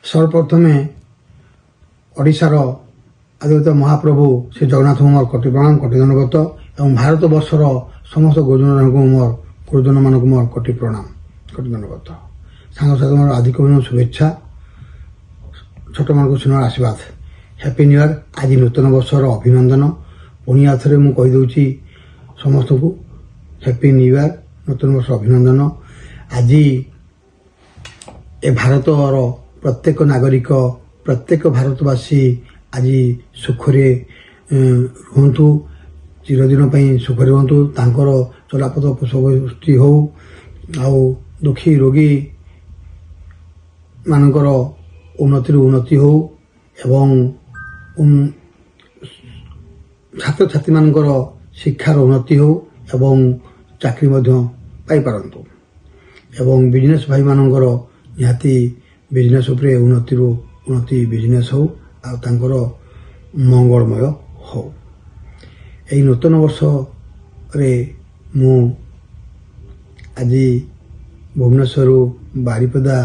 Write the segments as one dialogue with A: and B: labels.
A: सर्वप्रथमे ओडिशार आदित्य महाप्रभु श्री जगन्नाथ मोर कोटि प्रणाम कोटि दंडवत एवं भारत वर्षर समस्त गुरुजन मान मोर कोटि प्रणाम कोटि दंडवत सांगसाथी मोर आदि कवि शुभेच्छा छोट मान सुनार आशीर्वाद हैप्पी न्यू इयर। आज नूतन वर्षर अभिनंदन पुणी आथरे मु कहीदे समस्त को हैप्पी न्यू इयर नूतन वर्ष अभिनंदन। आज ए भारतर प्रत्येक नागरिक प्रत्येक भारतवासी आज सुखरे रुहतु चिरदिन सुखरे रुहतु तांकर चलापथ पुष्पृष्टि हो आउ दुखी रोगी मानकर उन्नति हो एवं छात्र छात्री मानकर शिक्षार उन्नति हो एवं चाकरी पाई पारंतु एवं बिजनेस भाई मानकर निहाती बिजनेस उपरे उन्नति बिजनेस हो आ तांकर मंगलमय हो। एई नूतन वर्ष रे मु आज भुवनेश्वर बारिपदा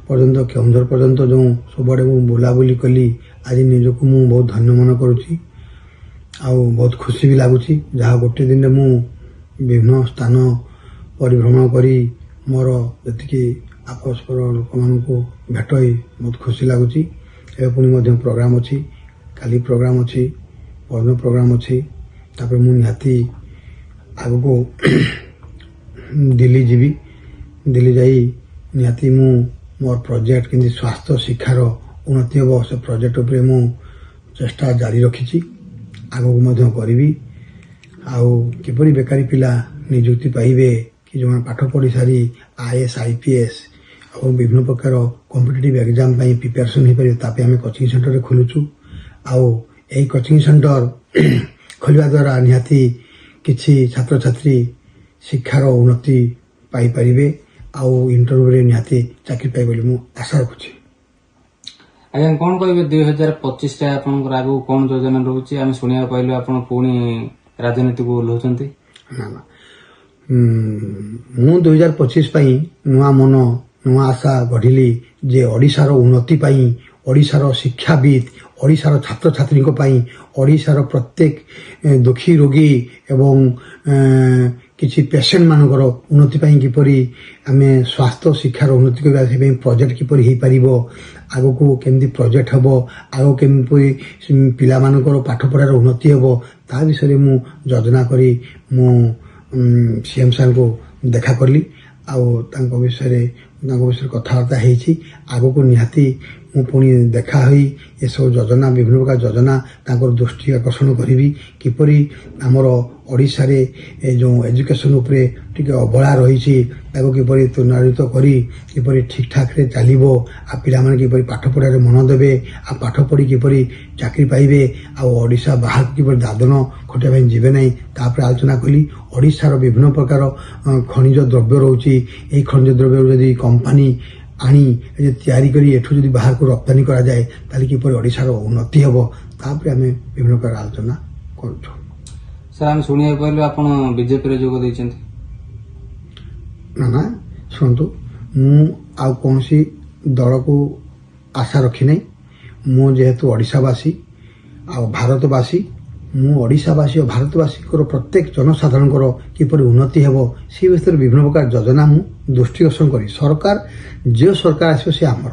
A: पर्यंत केउंझर पर्यंत जो सबुआड़े मु बुलाबुली कली आज निजक मु बहुत धन्य मन करुच्ची आउ बहुत खुशी भी लगुच जहाँ गोटे दिन मु विभिन्न स्थान परिभ्रमण करी मोर जी आपसपर लोक मान भेट बहुत खुशी लगुच। पुणी प्रोग्राम अच्छी काली प्रोग्राम अच्छी परदिन प्रोग्राम अच्छी तापर मु निहाती आग को दिल्ली जीवी दिल्ली जाई निहाती मु मोर प्रोजेक्ट कि स्वास्थ्य शिक्षार उन्नति हम से प्रोजेक्ट उपरे मु चेष्टा जारी रखी आग को करी आउ किपरि बेकारी पिला निजुक्ति पाइबे कि जो पाठ पढ़ी सारी आईएएस आईपीएस और विभिन्न प्रकार कॉम्पिटिटिव एग्जाम प्रिपरेशन हो पारे तापे आम कोचिंग सेंटर खोलुचु आउ यही कोचिंग सेंटर खोलिया द्वारा निहाती किछि छात्र छात्री शिक्षार उन्नति पाई परिबे आउ इंटरव्यू रे निहाती चाकरी पाइबे बोली मु आशा रखुछि।
B: आज्ञा कौन कहे 2025 टा आपनकर आगु कौन योजना रहउछि आम सुनिया पाइलु आपन पुणी राजनीति को ओल्हउछंती
A: ना ना मु 2025 पई नुआ मन नुआ आशा गढ़िली जे ओडिशार उन्नति पई ओडिशार शिक्षाविद ओडिशार छात्र छात्री ओडिशार प्रत्येक दुखी रोगी एवं किसी पेसेंट मानकर उन्नति पई किपरि आमे स्वास्थ्य शिक्षार उन्नति करबा से प्रोजेक्ट किपरि हे परिबो आगो को केमती प्रोजेक्ट हबो आगो केमती पिला मानकर पाठ पढ़ार उन्नति हबो ता विषय मु योजना करी मु सीएम सार को देखा करली आउ तांको विषय कथबार्ता हेछि आगो को निहाती मु पुणी देखा हुई ये सब योजना विभिन्न प्रकार योजना तांकर दृष्टि आकर्षण करी किपरि आमर ओडिशा रे जो एजुकेशन उपरे टिके अवहेला रही किपरि त्वरित करी किपरि ठीक ठाक रे चलिबो आ पिला माने किपरि पाठ पढ़ारे मन देबे आ पाठ पढ़ी किपरि चाकरी पाइबे आ ओडिशा बाहर किपरि दादन खटिया ପାଇଁ ଯିବେ ନାହିଁ तापर आलोचना कली ओडिशार विभिन्न प्रकार खनिज द्रव्य रहउची एई खनिज द्रव्य जदि कंपनी आनी तैयारी करी एठू जदि बाहर को रप्तानी करा जाए ताली किपरि ओडिशार उन्नति हबो तापर आमे विभिन्न प्रकार आलोचना करूछु।
B: सर आम सुनिया पाइलु आपण बीजेपी रे जोग दैछंती
A: ना ना शुणु मु आ कौन दल को आशा रखी नहीं मु जेहेतु ओडिशावासी आ भारतवासी मु ओडिशावासी और भारतवासी प्रत्येक जनसाधारण किपरि उन्नति हेबो सी विषय विभिन्न प्रकार योजना मु दृष्टिगोचर करी सरकार जो सरकार आसो से आमर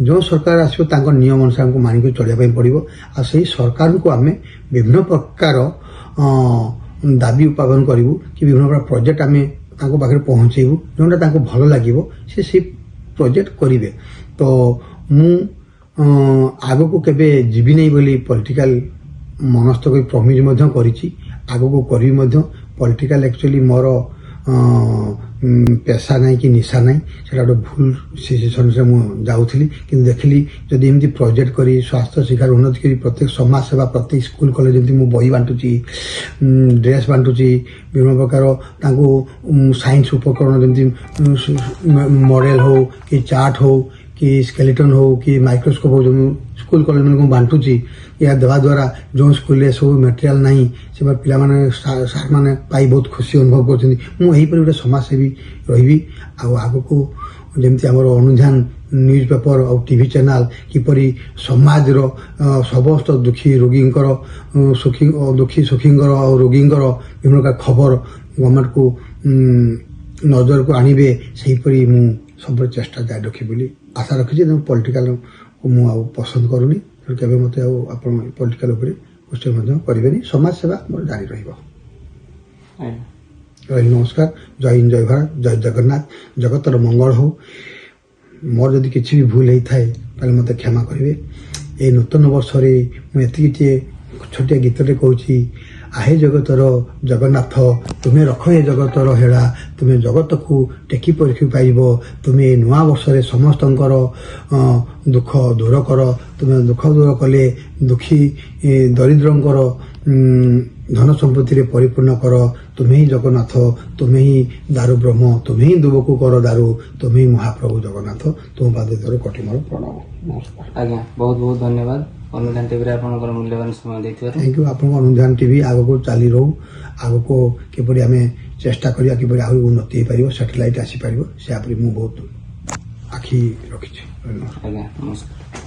A: जो सरकार आसो तांको नियम अनुसार हमको मानिक चलिया पड़ो आ सही सरकार को आमे विभिन्न प्रकार दाबी उत्पादन करूँ कि विभिन्न प्रकार प्रोजेक्ट आमे तांको पाखे पहुँचेबू जोटा तांको भल लगिबो से प्रोजेक्ट करिवे तो मु आगो को केबे जीवी नहीं बोली पॉलिटिकल मनस्थ कोई प्रमिज मध्य करिछि आगो को करी मध्य पॉलिटिकल एक्चुअली मोर पेशा नहीं कि निशा नहीं सेटा गोटे भूल सिचुएशन से मुझे जाऊली कि देखली जदि एमती प्रोजेक्ट करी स्वास्थ्य शिक्षार उन्नति करी प्रत्येक समाज सेवा प्रत्येक स्कूल कॉलेज जमी मु बही बांटुची ड्रेस बांटुची विभिन्न प्रकार साइंस उपकरण जमी मॉडल हो कि चार्ट हो कि स्केलेटन हो कि माइक्रोस्कोप हो जो स्कूल कॉलेज में बांटुची या देवा द्वारा जो स्कूल सब मटेरियल नहीं से पिला सार मैंने पाई बहुत खुशी अनुभव कर समाजसेवी रही आग को ଯେମିତି ଆମର ଅନୁଧ୍ୟାନ ନ୍ୟୁଜ୍ ପେପର ଆଉ ଟିଭି ଚ୍ୟାନେଲ କିପରି ସମାଜର ସମସ୍ତ ଦୁଃଖୀ ରୋଗୀଙ୍କର ଦୁଃଖୀ ସୁଖୀଙ୍କର ଆଉ ରୋଗୀଙ୍କର ବିଭିନ୍ନ ପ୍ରକାର ଖବର ଗଭର୍ଣ୍ଣମେଣ୍ଟକୁ ନଜରକୁ ଆଣିବେ ସେହିପରି ମୁଁ ସବୁବେଳେ ଚେଷ୍ଟା ଜାରି ରଖିବି ବୋଲି ଆଶା ରଖିଛି। ତେଣୁ ପଲିଟିକାଲକୁ ମୁଁ ଆଉ ପସନ୍ଦ କରୁନି। ତେଣୁ କେବେ ମୋତେ ଆଉ ଆପଣ ପଲିଟିକାଲ ଉପରେ କ୍ୱେଶ୍ଚନ୍ ମଧ୍ୟ କରିବେନି। ସମାଜ ସେବା ମୋର ଜାରି ରହିବ।
B: ଆଜ୍ଞା
A: ରହିଲି ନମସ୍କାର। ଜୟ ହିନ୍ଦ, ଜୟ ଭାରତ, ଜୟ ଜଗନ୍ନାଥ। ଜଗତର ମଙ୍ଗଳ ହଉ। ମୋର ଯଦି କିଛି ବି ଭୁଲ ହେଇଥାଏ ତାହେଲେ ମୋତେ କ୍ଷମା କରିବେ। ଏଇ ନୂତନ ବର୍ଷରେ ମୁଁ ଏତିକିଟିଏ ଛୋଟିଆ ଗୀତଟେ କହୁଛି। ଆହେ ଜଗତର ଜଗନ୍ନାଥ, ତୁମେ ରଖ ଏ ଜଗତର ହେଳା, ତୁମେ ଜଗତକୁ ଟେକି ପରଖି ପାରିବ। ତୁମେ ଏ ନୂଆ ବର୍ଷରେ ସମସ୍ତଙ୍କର ଦୁଃଖ ଦୂର କର। ତୁମେ ଦୁଃଖ ଦୂର କଲେ ଦୁଃଖୀ ଦରିଦ୍ରଙ୍କର ଧନ ସମ୍ପତ୍ତିରେ ପରିପୂର୍ଣ୍ଣ କର। ତୁମେ ହିଁ ଜଗନ୍ନାଥ, ତୁମେ ହିଁ ଦାରୁ ବ୍ରହ୍ମ, ତୁମେ ହିଁ ଦୁବକୁ କର ଦାରୁ, ତୁମେ ହିଁ ମହାପ୍ରଭୁ ଜଗନ୍ନାଥ। ତୁମ ପାଦେ ଧର କୋଟି ମୋର ପ୍ରଣାମ। ନମସ୍କାର।
B: ଆଜ୍ଞା ବହୁତ ବହୁତ ଧନ୍ୟବାଦ ଅନୁଧ୍ୟାନ ଟିଭିରେ ଆପଣଙ୍କର ମୂଲ୍ୟବାନ ସମୟ ଦେଇଥିବାରୁ।
A: Thank you. ଆପଣଙ୍କ ଅନୁଧ୍ୟାନ ଟିଭି ଆଗକୁ ଚାଲି ରହୁ। ଆଗକୁ କିପରି ଆମେ ଚେଷ୍ଟା କରିବା କିପରି ଆହୁରି ଉନ୍ନତି ହେଇପାରିବ, ସାଟେଲାଇଟ୍ ଆସିପାରିବ, ସେ ଉପରେ ମୁଁ ବହୁତ ଆଖି ରଖିଛି। ଧନ୍ୟବାଦ।
B: ଆଜ୍ଞା ନମସ୍କାର।